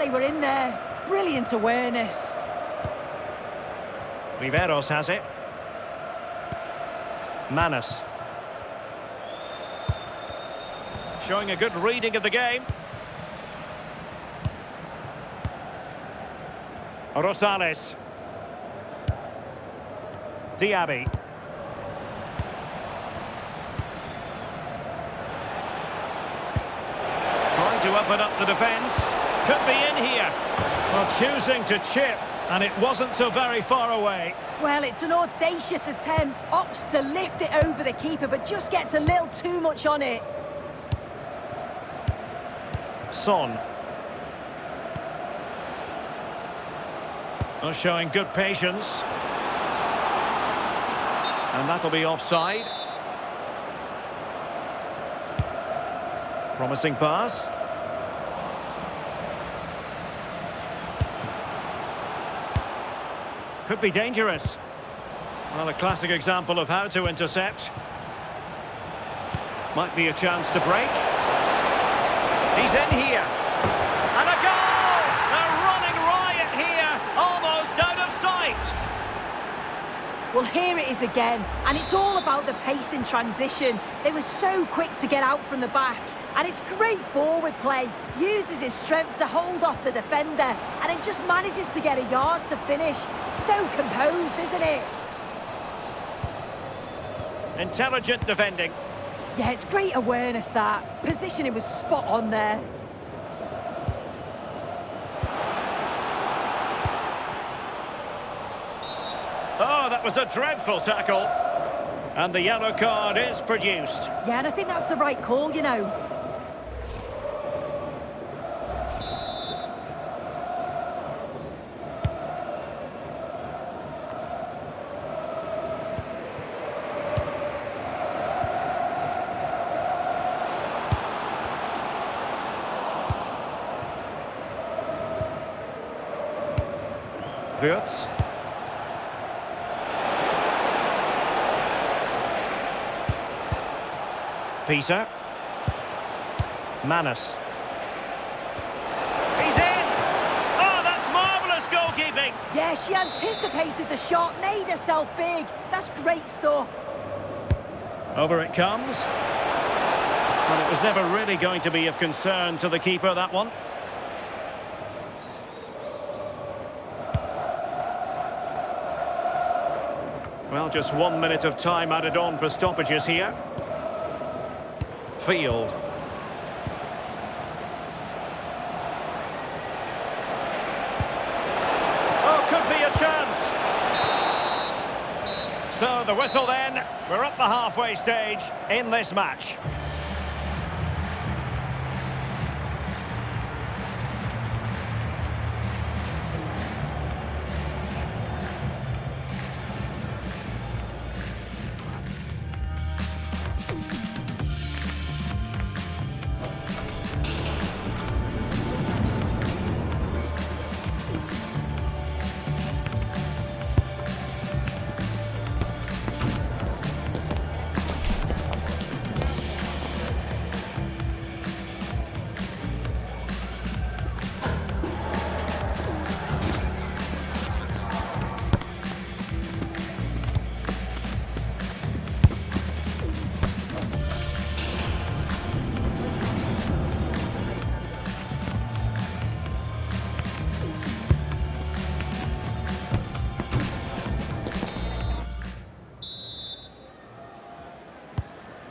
they were in there. Brilliant awareness. Riveros has it. Manos. Showing a good reading of the game. Rosales. Diaby. Trying to open up the defence. Could be in here. Well, choosing to chip, and it wasn't so very far away. Well, it's an audacious attempt. Opts to lift it over the keeper, but just gets a little too much on it. Son. Well, showing good patience. And that'll be offside. Promising pass. Could be dangerous. Well, a classic example of how to intercept. Might be a chance to break. He's in here. And a goal! They're running riot here. Almost out of sight. Well, here it is again. And it's all about the pace in transition. They were so quick to get out from the back. And it's great forward play. Uses his strength to hold off the defender. And it just manages to get a yard to finish. So composed, isn't it? Intelligent defending. Yeah, it's great awareness, that. Positioning was spot on there. Oh, that was a dreadful tackle. And the yellow card is produced. Yeah, and I think that's the right call, you know. Wirtz. Peter. Manos. He's in! Oh, that's marvellous goalkeeping! Yeah, she anticipated the shot, made herself big. That's great stuff. Over it comes. Well, it was never really going to be of concern to the keeper, that one. Well, just 1 minute of time added on for stoppages here. Field. Oh, could be a chance. So the whistle then. We're at the halfway stage in this match.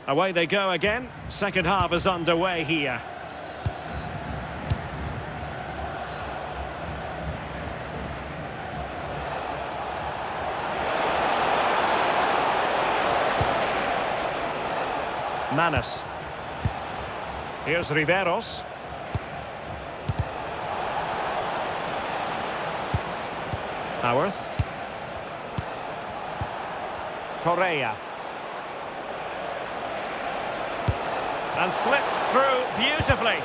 Away they go again. Second half is underway here. Manos. Here's Riveros. Howarth. Correa. And slipped through beautifully.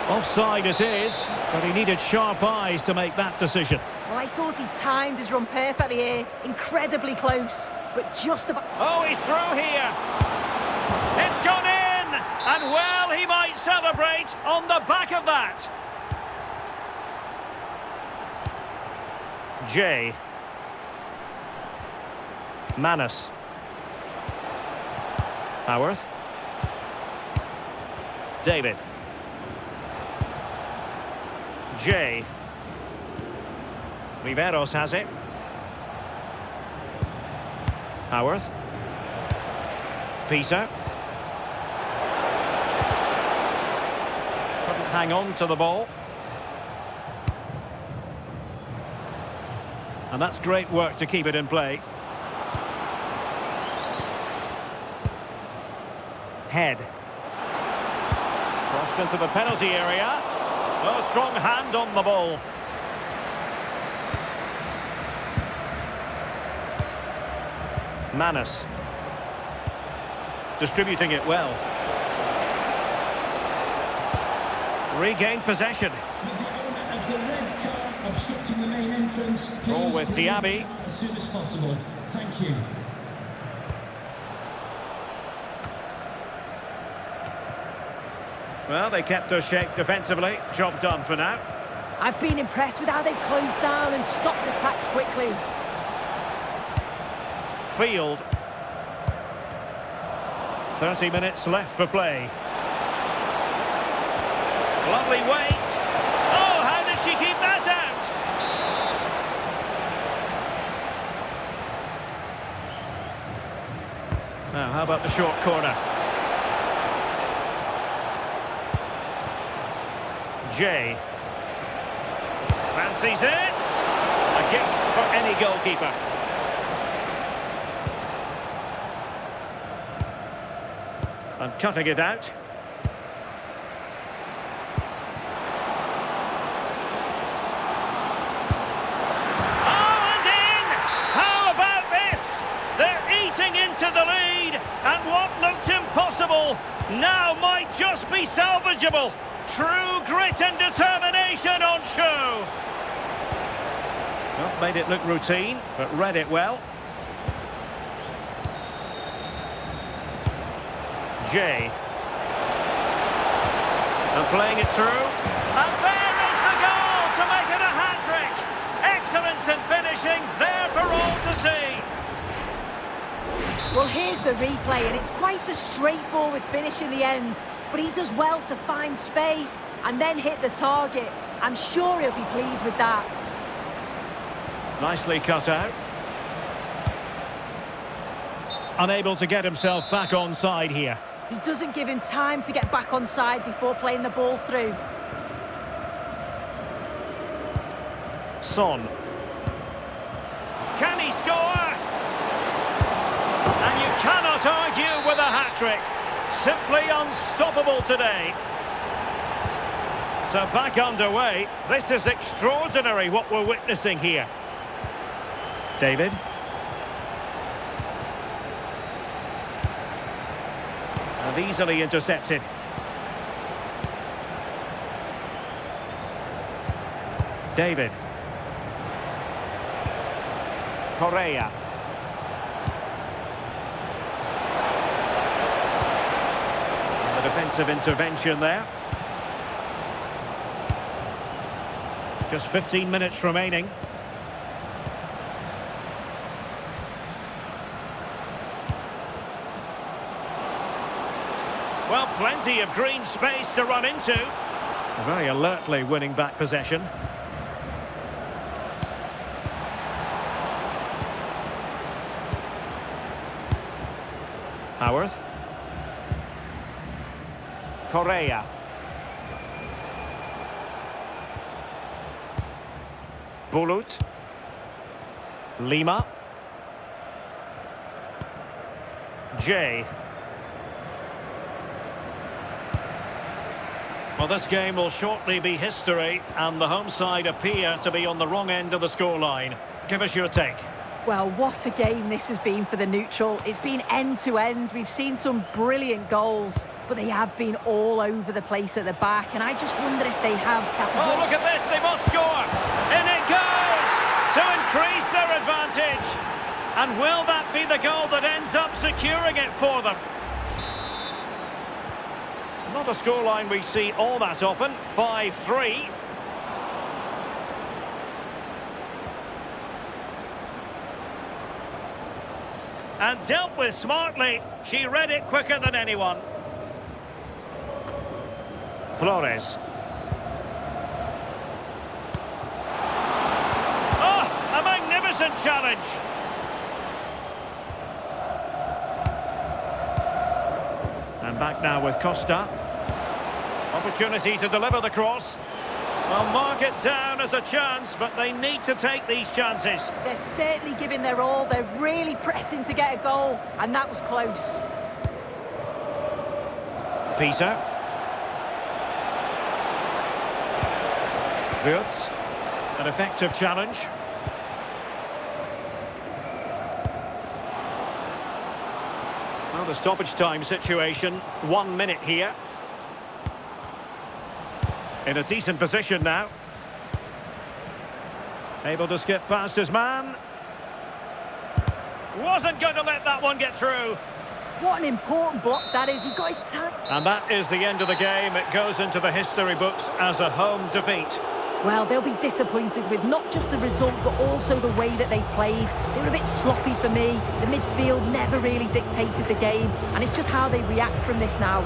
Offside it is, but he needed sharp eyes to make that decision. Well, I thought he timed his run perfectly here. Incredibly close, but just about... Oh, he's through here. It's gone in! And well, he might celebrate on the back of that. Jay. Manus. Howarth. David. Jay. Riveros has it. Howarth. Peter. Couldn't hang on to the ball. And that's great work to keep it in play. Head. Crossed into the penalty area. Oh, strong hand on the ball. Manus. Distributing it well. Regained possession. With the owner of the red car obstructing the main entrance, Ball please with remove Diaby. that as soon as possible. Thank you. Well, they kept their shape defensively. Job done for now. I've been impressed with how they've closed down and stopped attacks quickly. Field. 30 minutes left for play. Lovely weight. Oh, how did she keep that out? Now, how about the short corner? Jay. Fancies it. A gift for any goalkeeper. And cutting it out. Oh, and in! How about this? They're eating into the lead, and what looked impossible now might just be salvageable. True grit and determination on show. Not made it look routine, but read it well. Jay. And playing it through. And there is the goal to make it a hat-trick. Excellence in finishing, there for all to see. Well, here's the replay, and it's quite a straightforward finish in the end. But he does well to find space and then hit the target. I'm sure he'll be pleased with that. Nicely cut out. Unable to get himself back on side here. He doesn't give him time to get back on side before playing the ball through. Son. Can he score? And you cannot argue with a hat-trick. Simply unstoppable today. So back underway. This is extraordinary what we're witnessing here. David. And easily intercepted. David. Correa. And the defensive intervention there. Just 15 minutes remaining. Well, plenty of green space to run into. Very alertly winning back possession. Howarth. Correa. Bulut. Lima. Jay. Well, this game will shortly be history, and the home side appear to be on the wrong end of the scoreline. Give us your take. Well, what a game this has been for the neutral. It's been end-to-end. We've seen some brilliant goals, but they have been all over the place at the back, and I just wonder if they have that... Oh, look at this, they must score! In it goes! To increase their advantage! And will that be the goal that ends up securing it for them? Not a scoreline we see all that often, 5-3. And dealt with smartly. She read it quicker than anyone. Flores. Oh, a magnificent challenge. And back now with Costa. Opportunity to deliver the cross. Well, mark it down as a chance, but they need to take these chances. They're certainly giving their all. They're really pressing to get a goal, and that was close. Peter. Wurtz. An effective challenge. Well, the stoppage time situation. 1 minute here. In a decent position now. Able to skip past his man. Wasn't going to let that one get through. What an important block that is. He got his tag. And that is the end of the game. It goes into the history books as a home defeat. Well, they'll be disappointed with not just the result, but also the way that they played. They were a bit sloppy for me. The midfield never really dictated the game, and it's just how they react from this now.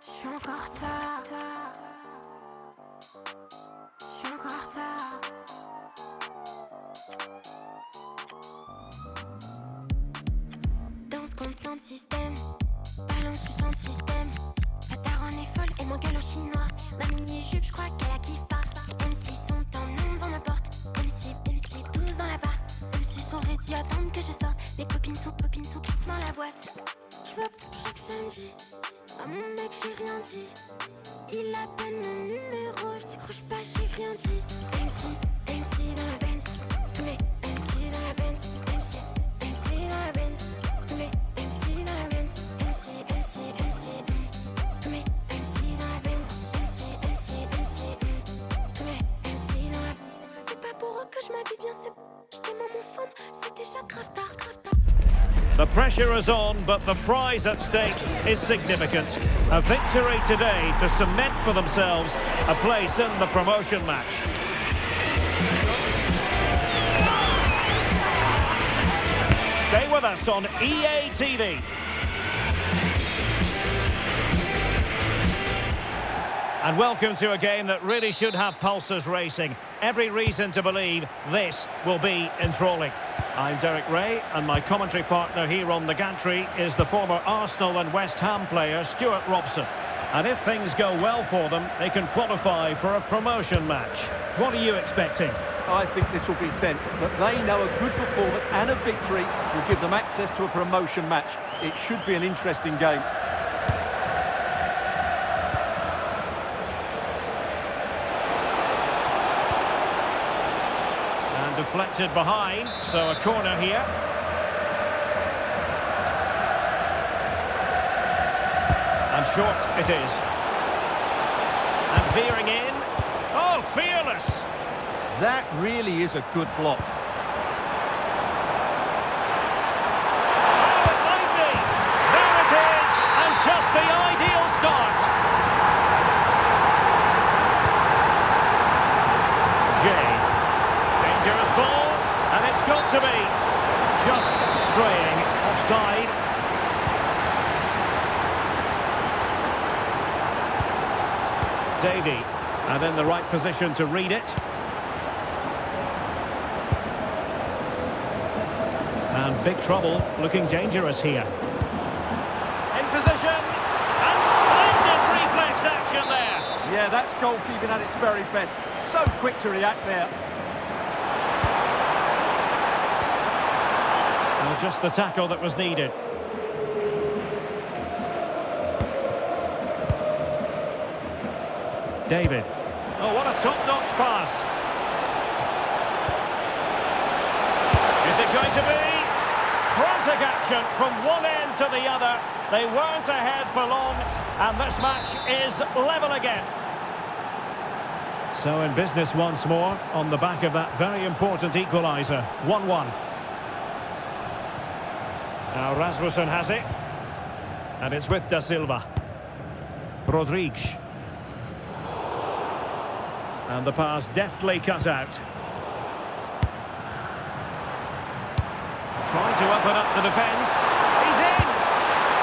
Je suis encore en retard. Je suis encore en retard. Danse contre son système. Balance du son système. La daronne est folle et m'engueule en chinois. Ma mini-jupe, je crois qu'elle la kiffe pas. MC sont en nom devant ma porte. MC 12 dans la barre. MC sont ready, attendent que je sorte. Mes copines sont toutes dans la boîte. Je veux chaque samedi. À mon mec j'ai rien dit. Il appelle mon numéro, je décroche pas, j'ai rien dit. MC dans la Benz. Tous mes MC dans la Benz. MC dans la Benz. Tous mes MC dans la Benz. MC. Tous mes MC dans la Benz. MC. Tous mes MC dans la Benz. C'est pas pour eux que je m'habille bien, j'étais dans mon phone, c'est déjà grave tard. The pressure is on, but the prize at stake is significant. A victory today to cement for themselves a place in the promotion match. Stay with us on EA TV. And welcome to a game that really should have pulses racing. Every reason to believe this will be enthralling. I'm Derek Ray, and my commentary partner here on the gantry is the former Arsenal and West Ham player Stuart Robson. And if things go well for them, they can qualify for a promotion match. What are you expecting? I think this will be tense, but they know a good performance and a victory will give them access to a promotion match. It should be an interesting game. Deflected behind, so a corner here. And short it is. And veering in. Oh, fearless! That really is a good block. Oh, it might be! There it is! And just the ideal start! Jay. Dangerous ball, and it's got to be just straying offside. Davey, and in the right position to read it. And big trouble, looking dangerous here. In position, and splendid reflex action there. Yeah, that's goalkeeping at its very best. So quick to react there. Just the tackle that was needed. David. Oh, what a top-notch pass. Is it going to be? Frantic action from one end to the other. They weren't ahead for long, and this match is level again. So in business once more, on the back of that very important equaliser. 1-1. Now Rasmussen has it. And it's with Da Silva. Rodrigues. And the pass deftly cut out. Trying to open up the defence. He's in!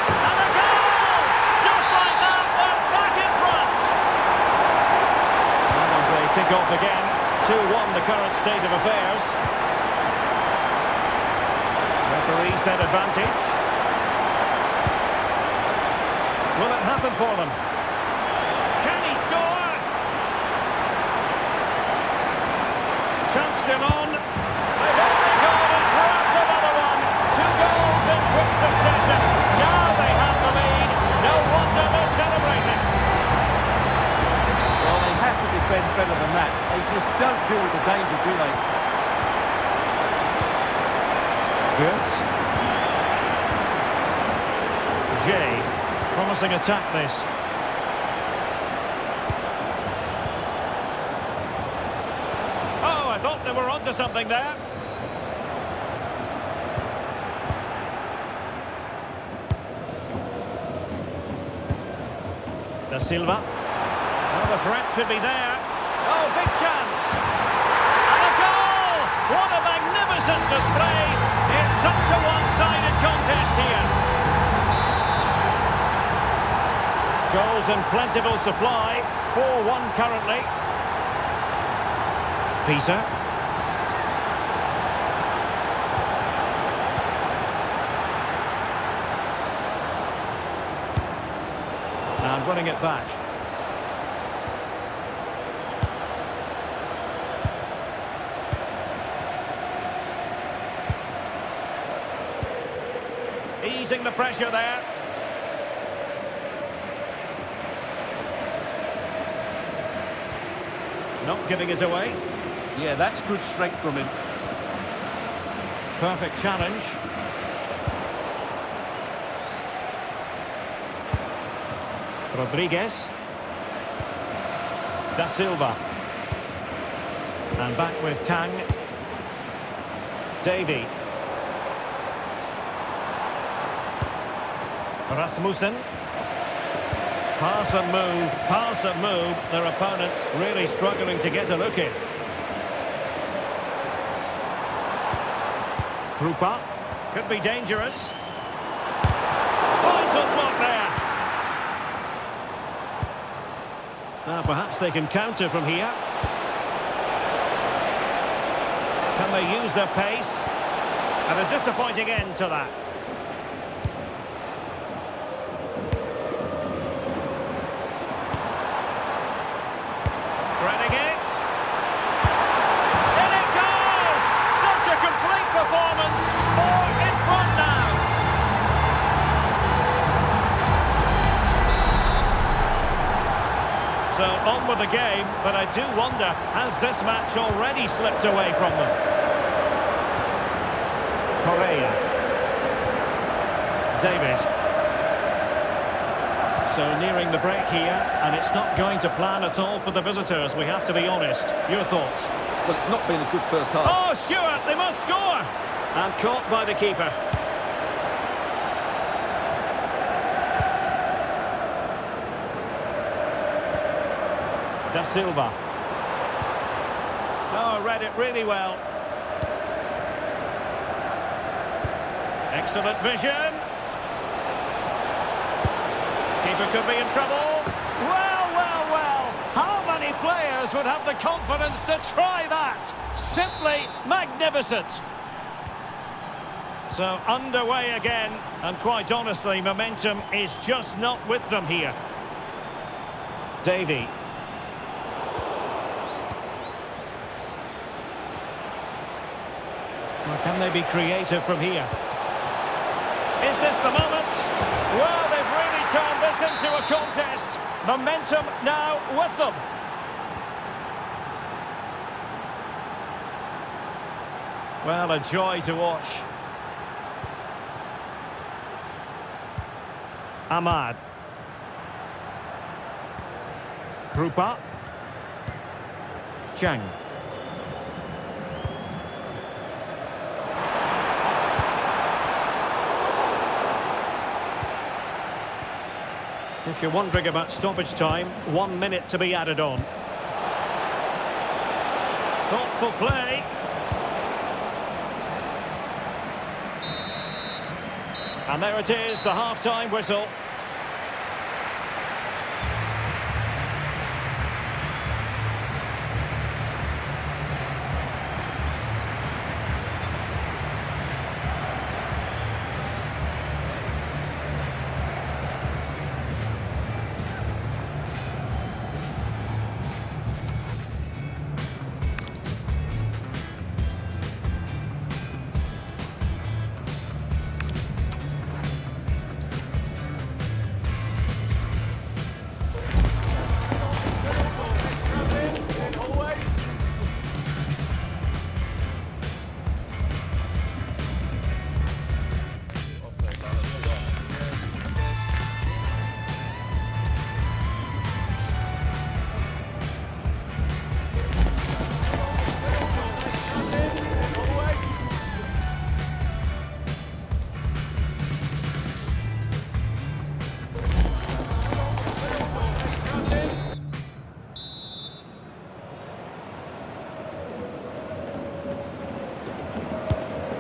And a goal! Just like that, they're back in front! And as they kick off again, 2-1 the current state of affairs. Referee set advantage. Will it happen for them? Can he score? Chance still on. They've only gone and grabbed another one. 2 goals in quick succession. Now they have the lead. No wonder they're celebrating. Well, they have to defend better than that. They just don't deal with the danger, do they? Good. Jay. Promising attack this. Oh, I thought they were onto something there. Da Silva. Oh, the threat could be there. Oh, big chance. And a goal! What a magnificent display. It's such a one-sided contest here. Goals in plentiful supply. 4-1 currently. Peter. And winning it back. Easing the pressure there. Not giving it away. Yeah, that's good strength from him. Perfect challenge. Rodrigues. Da Silva. And back with Kang. Davy. Rasmussen. Pass and move. Their opponents really struggling to get a look in. Krupa. Could be dangerous. Vital block there. Now perhaps they can counter from here. Can they use their pace? And a disappointing end to that. Threading it. In it goes! Such a complete performance. 4 in front now. So on with the game, but I do wonder, has this match already slipped away from them? Correa. David. So nearing the break here, and it's not going to plan at all for the visitors, we have to be honest. Your thoughts? Well, it's not been a good first half. Oh, Stewart, they must score! And caught by the keeper. Da Silva. Oh, read it really well. Excellent vision. Keeper could be in trouble. Well. How many players would have the confidence to try that? Simply magnificent. So underway again, and quite honestly, momentum is just not with them here. Davy. Well, can they be creative from here? Is this the moment? Well, they've really turned this into a contest. Momentum now with them. Well, a joy to watch. Ahmad. Krupa. Chang. If you're wondering about stoppage time, 1 minute to be added on. Thoughtful play. And there it is, the half-time whistle.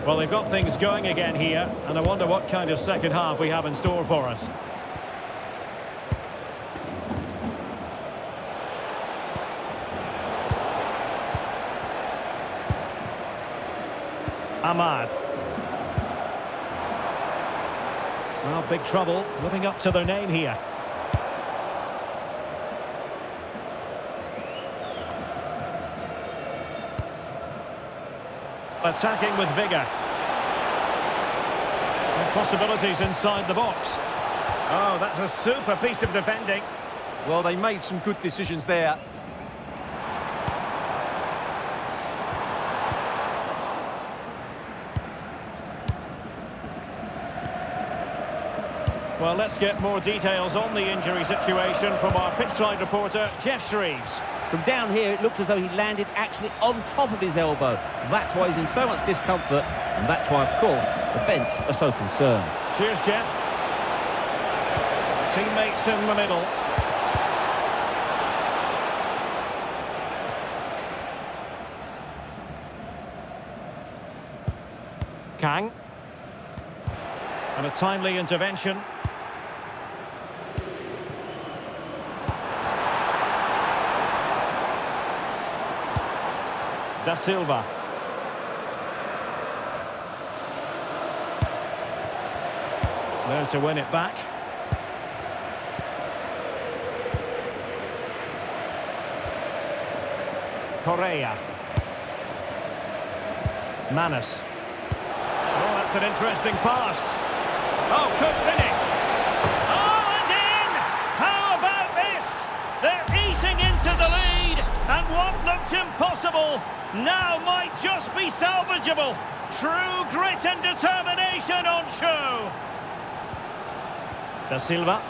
Well, they've got things going again here, and I wonder what kind of second half we have in store for us. Ahmad. Well, big trouble, living up to their name here. Attacking with vigour. And possibilities inside the box. Oh, that's a super piece of defending. Well, they made some good decisions there. Well, let's get more details on the injury situation from our pitchside reporter, Jeff Shreves. From down here, it looked as though he landed actually on top of his elbow. That's why he's in so much discomfort, and that's why, of course, the bench are so concerned. Cheers, Jeff. Teammates in the middle. Kang. And a timely intervention. Da Silva. There to win it back. Correa. Manas. Oh, that's an interesting pass. Oh, good finish. Oh, and in! How about this? They're eating into the lead, and what looked impossible now might just be salvageable. True grit and determination on show. Da Silva.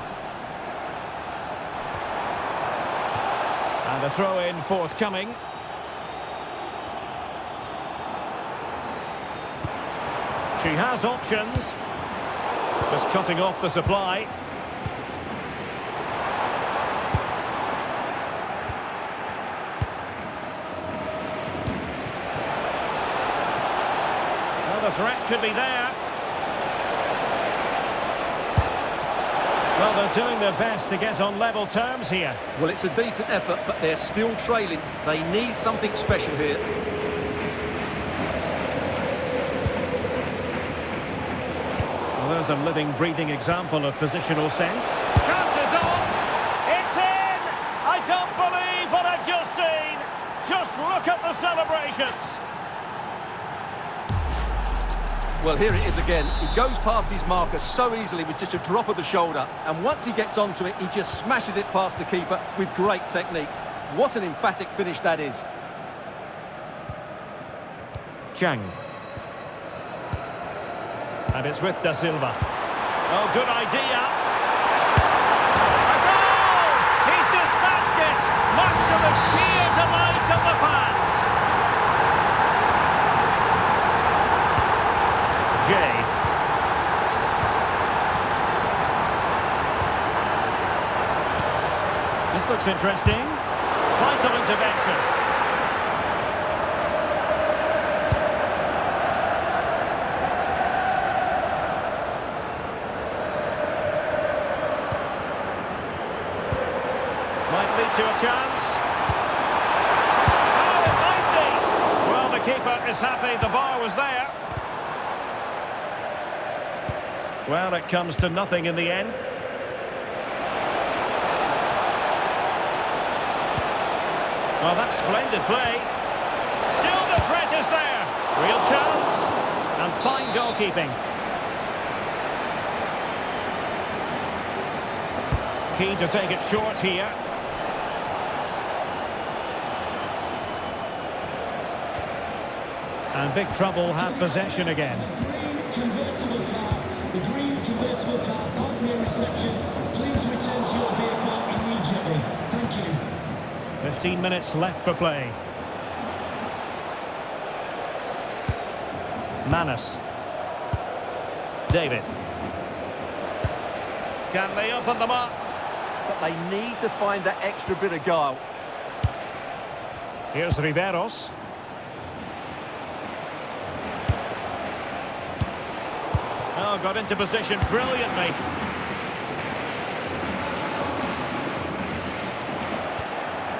And a throw-in forthcoming. She has options. Just cutting off the supply. Well, the threat could be there. Well, they're doing their best to get on level terms here. Well, it's a decent effort, but they're still trailing. They need something special here. Well, there's a living, breathing example of positional sense. Chances on! It's in! I don't believe what I've just seen! Just look at the celebrations! Well, here it is again. He goes past his marker so easily with just a drop of the shoulder. And once he gets onto it, he just smashes it past the keeper with great technique. What an emphatic finish that is. Chang. And it's with Da Silva. Oh, good idea. A goal! He's dispatched it, much to the sheer delight of the fans. Jay. This looks interesting. Vital intervention. Might lead to a chance. Oh, it might be. Well, the keeper is happy the bar was there. Well, it comes to nothing in the end. Well, that's splendid play. Still the threat is there. Real chance. And fine goalkeeping. Keen to take it short here. And big trouble have possession again. The green convertible car, pardon your reception. Please return to your vehicle immediately. Thank you. 15 minutes left for play. Manus. David. Can they open them up? But they need to find that extra bit of guile. Here's Riveros. Oh, got into position brilliantly.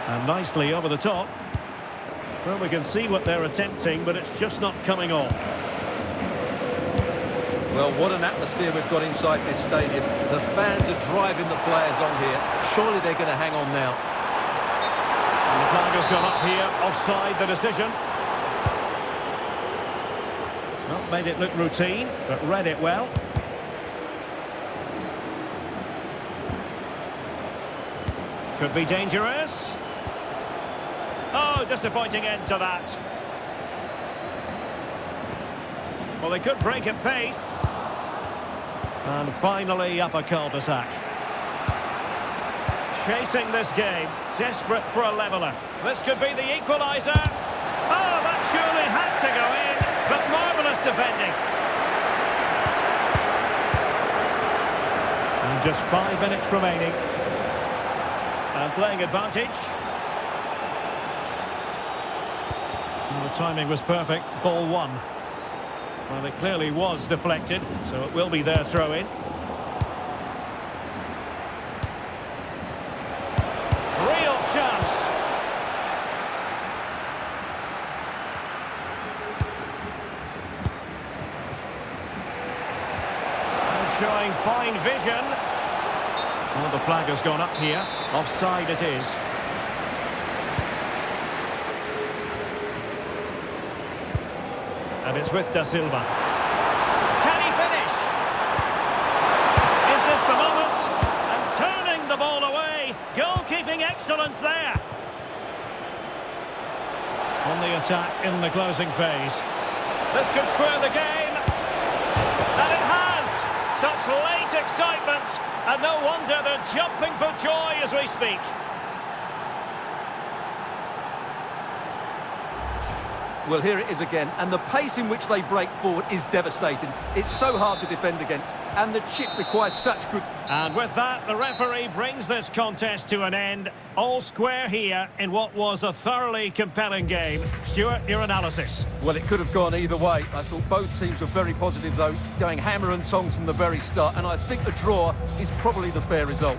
And nicely over the top. Well, we can see what they're attempting, but it's just not coming off. Well, what an atmosphere we've got inside this stadium. The fans are driving the players on here. Surely they're going to hang on now. And the flag has gone up here, offside the decision. Not made it look routine, but read it well. Could be dangerous. Oh, disappointing end to that. Well, they could break at pace. And finally up a cul-de-sac. Chasing this game, desperate for a leveller. This could be the equaliser. Oh, that surely had to go in, but marvellous defending. And just 5 minutes remaining. And playing advantage. And the timing was perfect, ball one. Well, it clearly was deflected, so it will be their throw-in. Real chance. And showing fine vision. Well, the flag has gone up here. Offside it is. And it's with Da Silva. Can he finish? Is this the moment? And turning the ball away. Goalkeeping excellence there. On the attack in the closing phase. This could square the game. And it has. Such late excitement. And no wonder they're jumping for joy as we speak. Well, here it is again, and the pace in which they break forward is devastating. It's so hard to defend against, and the chip requires such good... And with that, the referee brings this contest to an end. All square here in what was a thoroughly compelling game. Stuart, your analysis? Well, it could have gone either way. I thought both teams were very positive, though, going hammer and tongs from the very start, and I think a draw is probably the fair result.